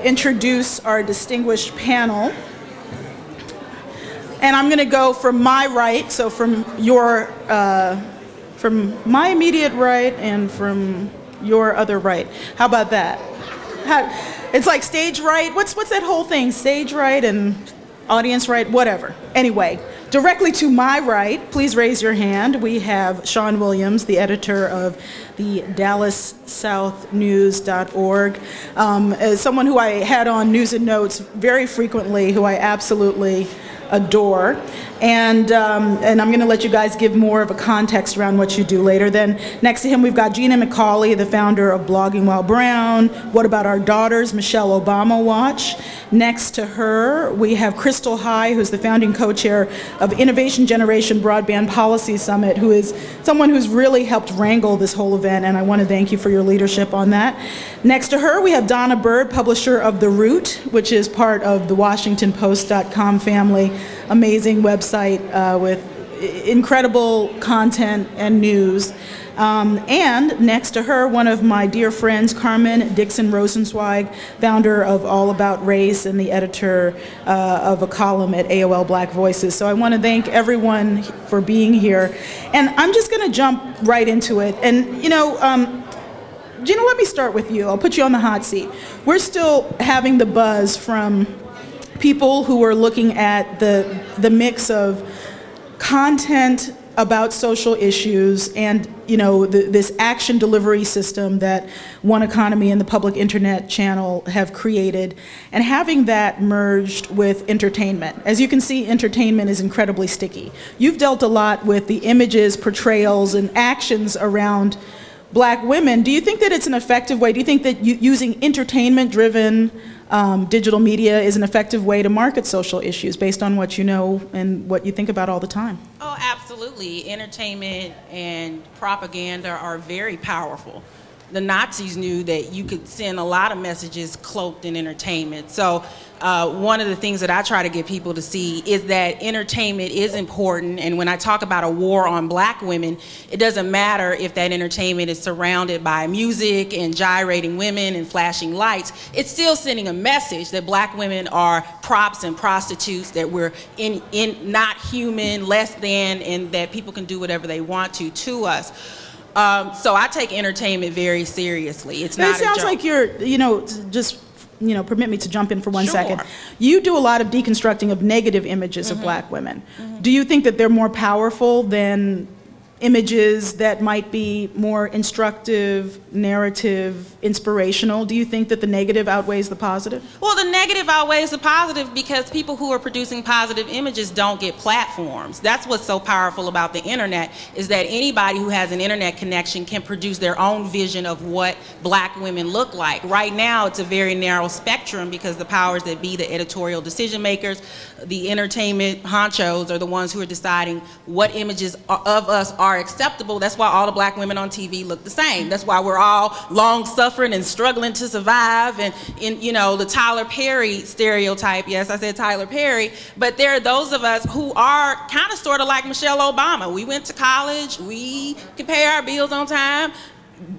Introduce our distinguished panel. And I'm going to go from my right, so from my immediate right and from your other right. How about that? It's like stage right. What's that whole thing? Stage right and audience right, whatever. Anyway, directly to my right, please raise your hand. We have Sean Williams, the editor of the DallasSouthNews.org. As someone who I had on News and Notes very frequently, who I absolutely adore. And I'm going to let you guys give more of a context around what you do later. Then next to him, we've got Gina McCauley, the founder of Blogging While Brown. What About Our Daughters? Michelle Obama Watch. Next to her, we have Crystal High, who's the founding co-chair of Innovation Generation Broadband Policy Summit, who is someone who's really helped wrangle this whole event, and I want to thank you for your leadership on that. Next to her, we have Donna Bird, publisher of The Root, which is part of the WashingtonPost.com family, amazing website with incredible content and news. And next to her, one of my dear friends, Carmen Dixon Rosenzweig, founder of All About Race and the editor of a column at AOL Black Voices. So I want to thank everyone for being here. And I'm just going to jump right into it. And, you know, Gina, let me start with you. I'll put you on the hot seat. We're still having the buzz from people who are looking at the mix of content about social issues and, you know, this action delivery system that One Economy and the Public Internet Channel have created, and having that merged with entertainment. As you can see, entertainment is incredibly sticky. You've dealt a lot with the images, portrayals, and actions around Black women. Do you think that it's an effective way? Do you think that using entertainment-driven digital media is an effective way to market social issues based on what you know and what you think about all the time? Oh, absolutely. Entertainment and propaganda are very powerful. The Nazis knew that you could send a lot of messages cloaked in entertainment. So one of the things that I try to get people to see is that entertainment is important. And when I talk about a war on Black women, it doesn't matter if that entertainment is surrounded by music and gyrating women and flashing lights. It's still sending a message that Black women are props and prostitutes, that we're not human, less than, and that people can do whatever they want to us. So I take entertainment very seriously. It's not a joke. It sounds like you're, you know, just, you know, permit me to jump in for one Sure. second. You do a lot of deconstructing of negative images of Black women. Do you think that they're more powerful than images that might be more instructive, narrative, inspirational? Do you think that the negative outweighs the positive? Well, the negative outweighs the positive because people who are producing positive images don't get platforms. That's what's so powerful about the internet, is that anybody who has an internet connection can produce their own vision of what Black women look like. Right now, it's a very narrow spectrum because the powers that be, the editorial decision makers, the entertainment honchos are the ones who are deciding what images of us are acceptable. That's why all the Black women on TV look the same. That's why we're all long-suffering and struggling to survive. And in, you know, the Tyler Perry stereotype, yes, I said Tyler Perry, but there are those of us who are kind of sort of like Michelle Obama. We went to college, we can pay our bills on time.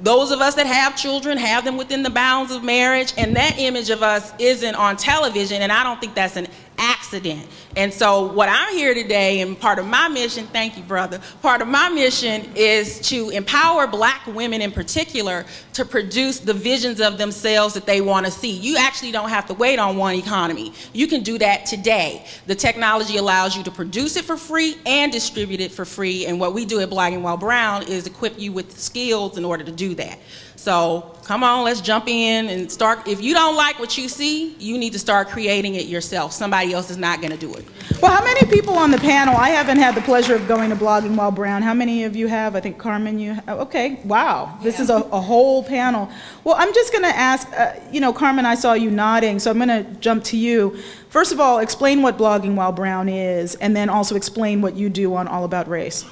Those of us that have children have them within the bounds of marriage, and that image of us isn't on television, and I don't think that's an accident. And so what I'm here today, and part of my mission, thank you, brother, part of my mission is to empower Black women in particular to produce the visions of themselves that they want to see. You actually don't have to wait on One Economy. You can do that today. The technology allows you to produce it for free and distribute it for free, and what we do at Blogging While Brown is equip you with the skills in order to do that. So come on, let's jump in and start. If you don't like what you see, you need to start creating it yourself. Somebody else is not going to do it. Well, how many people on the panel? I haven't had the pleasure of going to Blogging While Brown. How many of you have? I think Carmen, you have. Okay, wow. This is a whole panel. Well, I'm just going to ask, you know, Carmen, I saw you nodding, so I'm going to jump to you. First of all, explain what Blogging While Brown is, and then also explain what you do on All About Race.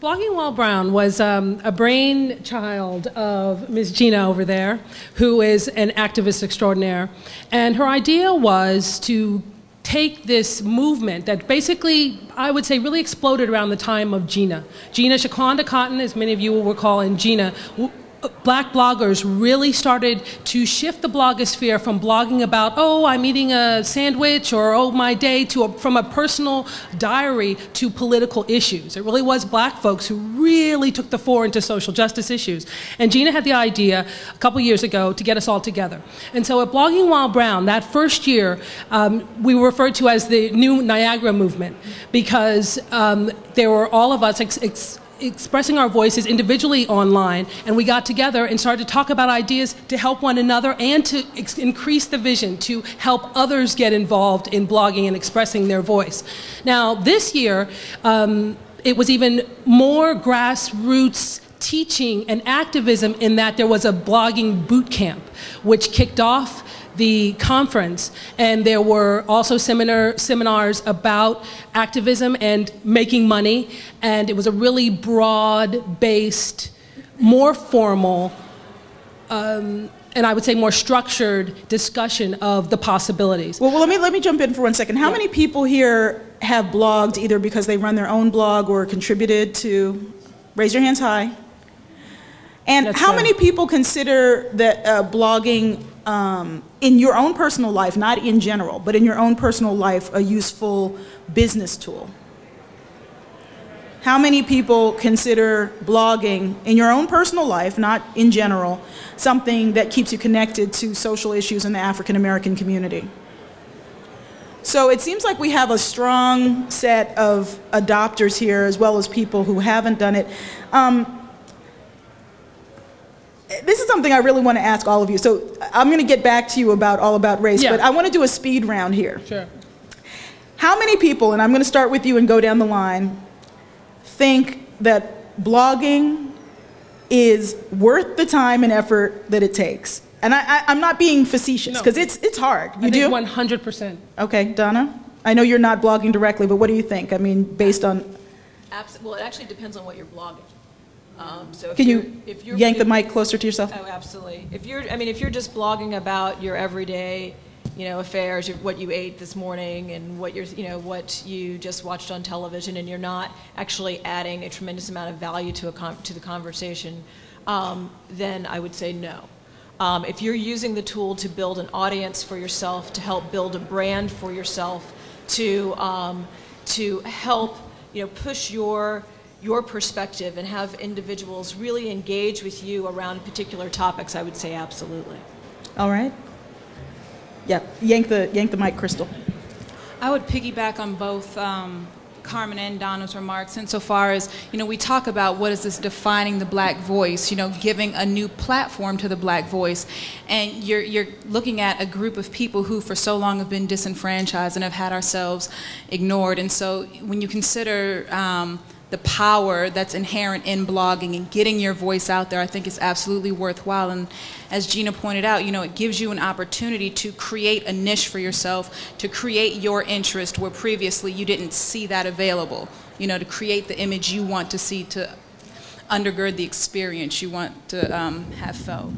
Blogging While Brown was a brainchild of Ms. Gina over there, who is an activist extraordinaire. And her idea was to take this movement that basically, I would say, really exploded around the time of Gina. Gina Shaquanda Cotton, as many of you will recall, and Gina Black bloggers really started to shift the blogosphere from blogging about, oh, I'm eating a sandwich, or oh, my day, from a personal diary to political issues. It really was black folks who really took the fore into social justice issues. And Gina had the idea a couple years ago to get us all together. And so at Blogging While Brown, that first year, we were referred to as the new Niagara movement, because there were all of us expressing our voices individually online, and we got together and started to talk about ideas to help one another and to increase the vision to help others get involved in blogging and expressing their voice. Now, this year, it was even more grassroots teaching and activism, in that there was a blogging boot camp, which kicked off the conference, and there were also seminars about activism and making money, and it was a really broad-based, more formal, and I would say more structured discussion of the possibilities. Well, let me jump in for 1 second. How many people here have blogged either because they run their own blog or contributed to? Raise your hands high. And That's how fair. many people consider that blogging in your own personal life, not in general, but in your own personal life, a useful business tool? How many people consider blogging in your own personal life, not in general, something that keeps you connected to social issues in the African American community? So it seems like we have a strong set of adopters here, as well as people who haven't done it. This is something I really want to ask all of you. So I'm going to get back to you all about race, Yeah. but I want to do a speed round here. Sure. How many people, and I'm going to start with you and go down the line, think that blogging is worth the time and effort that it takes? And I'm not being facetious, because it's hard. You do? 100%. Okay, Donna? I know you're not blogging directly, but what do you think? I mean, based on... Well, it actually depends on what you're blogging. So Can you yank the mic closer to yourself? Oh, absolutely. If you're just blogging about your everyday, affairs, what you ate this morning and what you just watched on television, and you're not actually adding a tremendous amount of value to the conversation, then I would say no. If you're using the tool to build an audience for yourself, to help build a brand for yourself, to help push your perspective and have individuals really engage with you around particular topics, I would say absolutely. All right. Yeah, yank the mic, Crystal. I would piggyback on both Carmen and Donna's remarks insofar as, we talk about what is this defining the black voice, giving a new platform to the black voice. And you're looking at a group of people who for so long have been disenfranchised and have had ourselves ignored. And so when you consider the power that's inherent in blogging and getting your voice out there, I think is absolutely worthwhile. And as Gina pointed out, it gives you an opportunity to create a niche for yourself, to create your interest where previously you didn't see that available, to create the image you want to see, to undergird the experience you want to have felt.